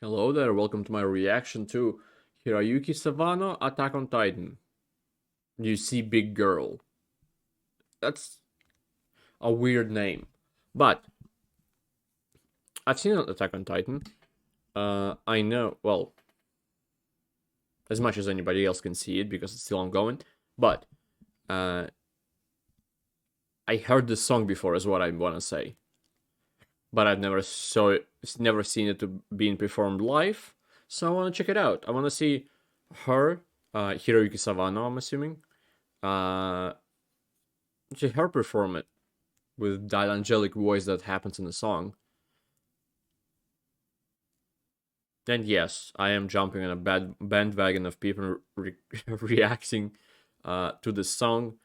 Hello there, welcome to my reaction to Hiroyuki Sawano, Attack on Titan. You see Big Girl. That's a weird name. But I've seen Attack on Titan. I know, well, as much as anybody else can see it because it's still ongoing. But I heard this song before is what I want to say. But I've never seen it being performed live. So I want to check it out. I want to see her, Hiroyuki Sawano, I'm assuming. Her perform it with that angelic voice that happens in the song. And yes, I am jumping on a bad bandwagon of people reacting to this song,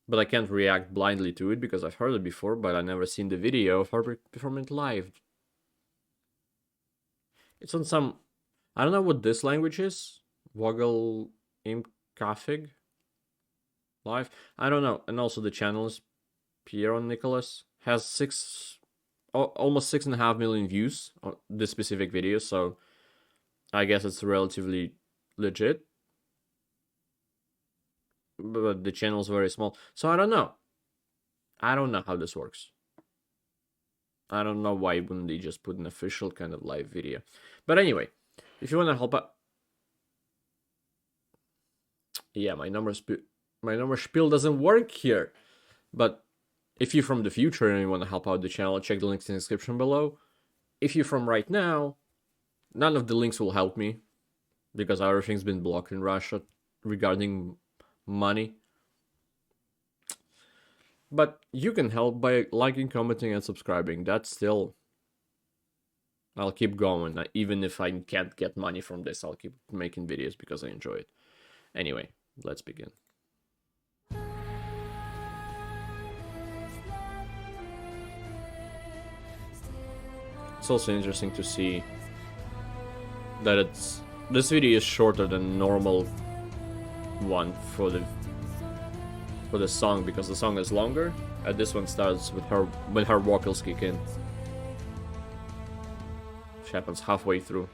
but I can't react blindly to it because I've heard it before, but I've never seen the video of her performing it live. It's on some, I don't know what this language is. Vogel käfig live. I don't know. And also the channel is Piero Nicholas has almost 6.5 million views on this specific video, so I guess it's relatively legit. But the channel is very small, so I don't know. I don't know how this works. I don't know why wouldn't they just put an official kind of live video. But anyway, if you want to help out, yeah, my number spiel doesn't work here. But if you're from the future and you want to help out the channel, check the links in the description below. If you're from right now, none of the links will help me because everything's been blocked in Russia regarding money. But you can help by liking, commenting, and subscribing. That's still... I'll keep going. Even if I can't get money from this, I'll keep making videos because I enjoy it. Anyway, let's begin. It's also interesting to see that this video is shorter than normal one for the song because the song is longer, and this one starts with her vocals kick in. Which happens halfway through.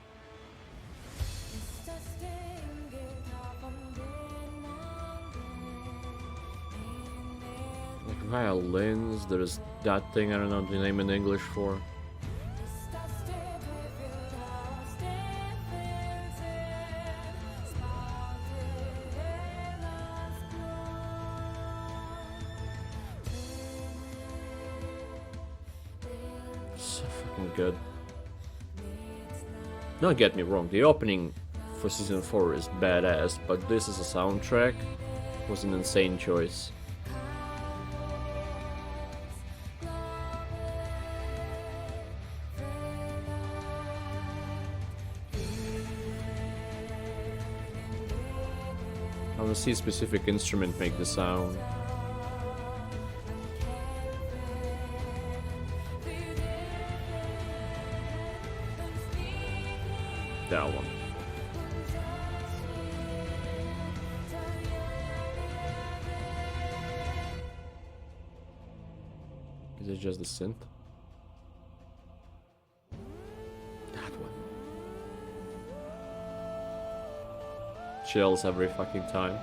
Like violins, there's that thing I don't know the name in English for. So fucking good. Don't get me wrong, the opening for season 4 is badass, but this is a soundtrack was an insane choice. I want to see a specific instrument make the sound. That one. Is it just the synth? That one. Chills every fucking time.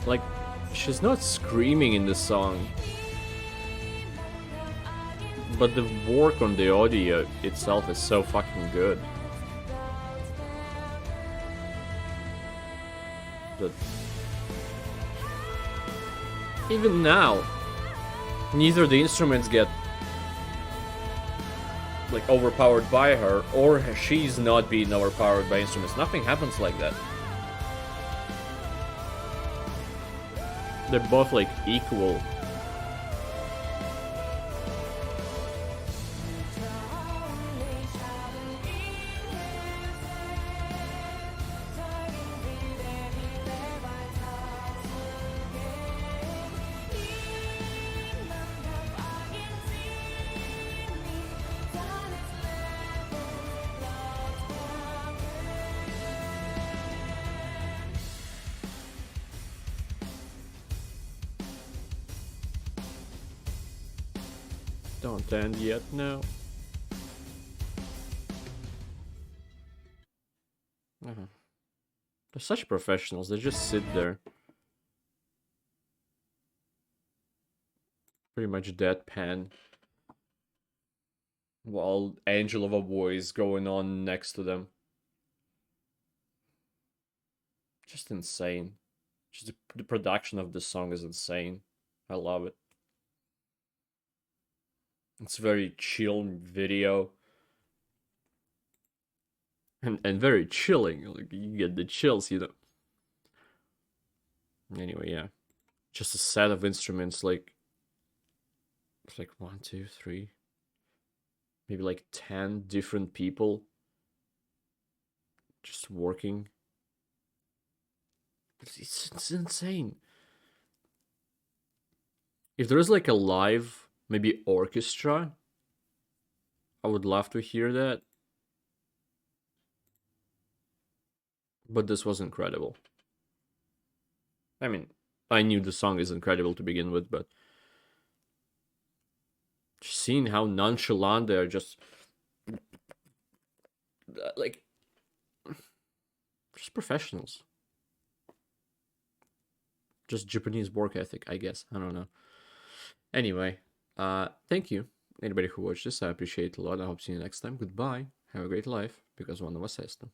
Like, she's not screaming in the song, but the work on the audio itself is so fucking good. That even now, neither the instruments get like overpowered by her, or she's not being overpowered by instruments. Nothing happens like that. They're both like equal. Don't end yet, no. They're such professionals, they just sit there. Pretty much deadpan. While Angel of a Voice going on next to them. Just insane. Just the production of the song is insane. I love it. It's very chill video. And very chilling. Like you get the chills, you know. Anyway, yeah. Just a set of instruments like it's like 1, 2, 3. Maybe like 10 different people just working. It's insane. If there's like a live, maybe orchestra, I would love to hear that. But this was incredible. I mean, I knew the song is incredible to begin with, but just seeing how nonchalant they are, just like just professionals. Just Japanese work ethic, I guess. I don't know. Anyway, thank you, anybody who watched this. I appreciate it a lot. I hope to see you next time. Goodbye. Have a great life, because one of us has to.